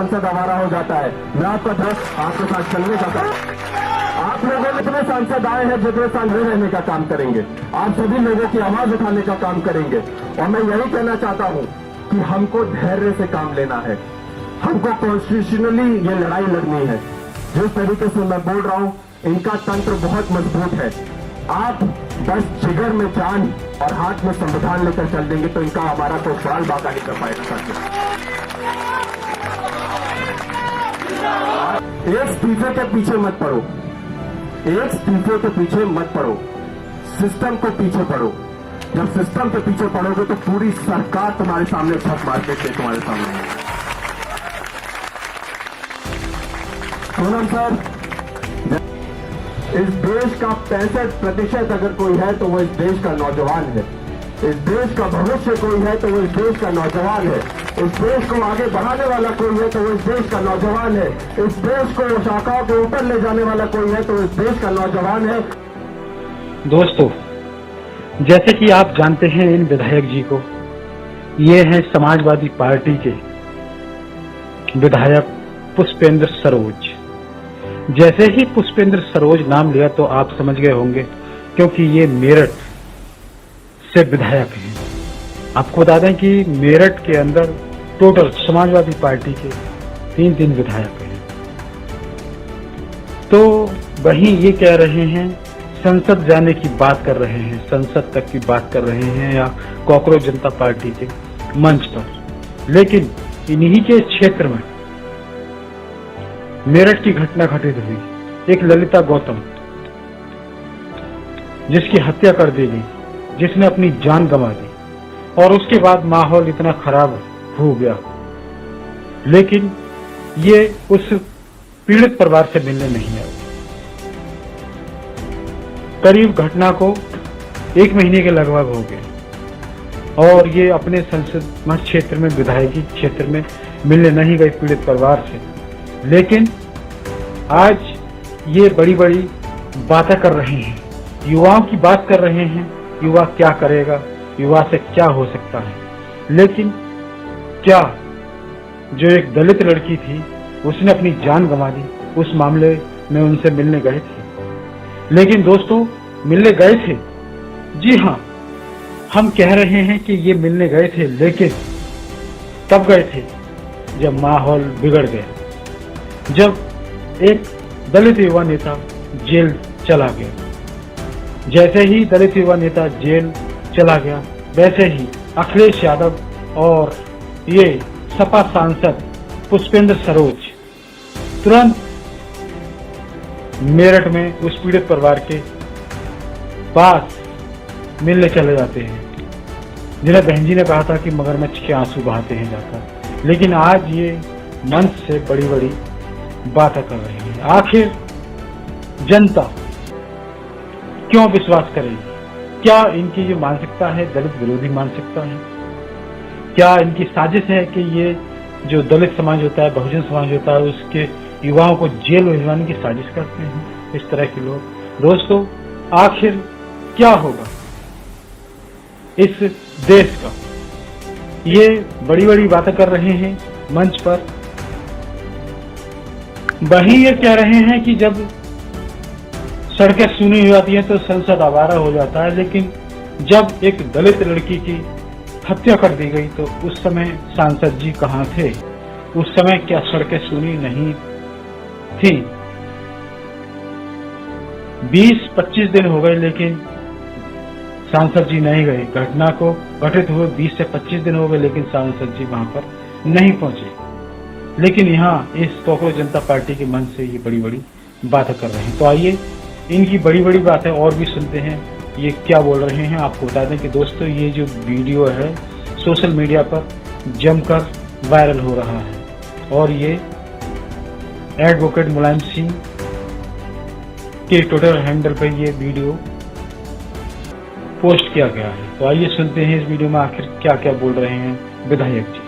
संसद आवारा हो जाता है। मैं आपका दोस्त आपके साथ चलने जाता हूँ। आप लोगों जितने सांसद आए हैं जितने साल में रहने का काम करेंगे, आप सभी लोगों की आवाज उठाने का काम करेंगे। और मैं यही कहना चाहता हूँ कि हमको धैर्य से काम लेना है, हमको कॉन्स्टिट्यूशनली ये लड़ाई लड़नी है। जिस तरीके से मैं बोल रहा हूँ, इनका तंत्र बहुत मजबूत है। आप बस जिगर में जान और हाथ में संविधान लेकर चल देंगे तो इनका हमारा कोई सवाल बाका नहीं कर पाएगा साथियों। एक इस्तीफे के पीछे मत पड़ो, एक इस्तीफे के पीछे मत पड़ो, सिस्टम के पीछे पड़ो। जब सिस्टम के पीछे पड़ोगे तो पूरी सरकार तुम्हारे सामने छत मार के तुम्हारे सामने। पूनम सर, इस देश का 65% अगर कोई है तो वो इस देश का नौजवान है। इस देश का भविष्य कोई है तो वो इस देश का नौजवान है। इस देश को आगे बढ़ाने वाला कोई है तो वो इस देश का नौजवान है। इस देश को शाखाओं के ऊपर ले जाने वाला कोई है तो इस देश का नौजवान है। दोस्तों, जैसे कि आप जानते हैं इन विधायक जी को, ये हैं समाजवादी पार्टी के विधायक पुष्पेंद्र सरोज। जैसे ही पुष्पेंद्र सरोज नाम लिया तो आप समझ गए होंगे, क्योंकि ये मेरठ से विधायक हैं। आपको बता दें कि मेरठ के अंदर टोटल समाजवादी पार्टी के 3 विधायक हैं। तो वहीं ये कह रहे हैं, संसद जाने की बात कर रहे हैं, संसद तक की बात कर रहे हैं या कॉकरोच जनता पार्टी के मंच पर। लेकिन इन्हीं के क्षेत्र में मेरठ की घटना घटित हुई। एक ललिता गौतम जिसकी हत्या कर दी गई, जिसने अपनी जान गंवा दी, और उसके बाद माहौल इतना खराब हो गया। लेकिन ये उस पीड़ित परिवार से मिलने नहीं आए। करीब घटना को 1 महीने के लगभग हो गए और ये अपने संसद क्षेत्र में, विधायकी क्षेत्र में मिलने नहीं गए पीड़ित परिवार से। लेकिन आज ये बड़ी बड़ी बातें कर रहे हैं, युवाओं की बात कर रहे हैं। युवा क्या करेगा, युवा से क्या हो सकता है। लेकिन क्या जो एक दलित लड़की थी उसने अपनी जान गंवा दी, उस मामले में उनसे मिलने गए थे। लेकिन दोस्तों, मिलने गए थे, जी हाँ, हम कह रहे हैं कि ये मिलने गए थे, लेकिन तब गए थे जब माहौल बिगड़ गया, जब एक दलित युवा नेता जेल चला गया। जैसे ही दलित युवा नेता जेल चला गया, वैसे ही अखिलेश यादव और ये सपा सांसद पुष्पेंद्र सरोज तुरंत मेरठ में उस पीड़ित परिवार के पास मिलने चले जाते हैं, जिन्हें बहन जी ने कहा था कि मगरमच्छ के आंसू बहाते हैं जाकर। लेकिन आज ये मंच से बड़ी बड़ी बातें कर रही है। आखिर जनता क्यों विश्वास करेगी? क्या इनकी जो मानसिकता है दलित विरोधी मानसिकता है? क्या इनकी साजिश है कि ये जो दलित समाज होता है, बहुजन समाज होता है, उसके युवाओं को जेल भिजवाने की साजिश करते हैं इस तरह के लोग? दोस्तों, आखिर क्या होगा इस देश का? ये बड़ी बड़ी बातें कर रहे हैं मंच पर। वही ये कह रहे हैं कि जब सड़कें सूनी हो जाती हैं तो संसद आवारा हो जाता है। लेकिन जब एक दलित लड़की की हत्या कर दी गई तो उस समय सांसद जी कहाँ थे? उस समय क्या सड़कें सूनी नहीं थी? 20-25 दिन हो गए लेकिन सांसद जी नहीं गए। घटना को घटित हुए 20 से 25 दिन हो गए लेकिन सांसद जी वहां पर नहीं पहुंचे। लेकिन यहाँ इस कॉकरोच जनता पार्टी के मन से ये बड़ी बड़ी बातें कर रहे हैं। तो आइए इनकी बड़ी बड़ी बातें और भी सुनते हैं, ये क्या बोल रहे हैं। आपको बता दें कि दोस्तों, ये जो वीडियो है सोशल मीडिया पर जमकर वायरल हो रहा है और ये एडवोकेट मुलायम सिंह के ट्विटर हैंडल पर ये वीडियो पोस्ट किया गया है। तो आइए सुनते हैं इस वीडियो में आखिर क्या क्या बोल रहे हैं विधायक जी।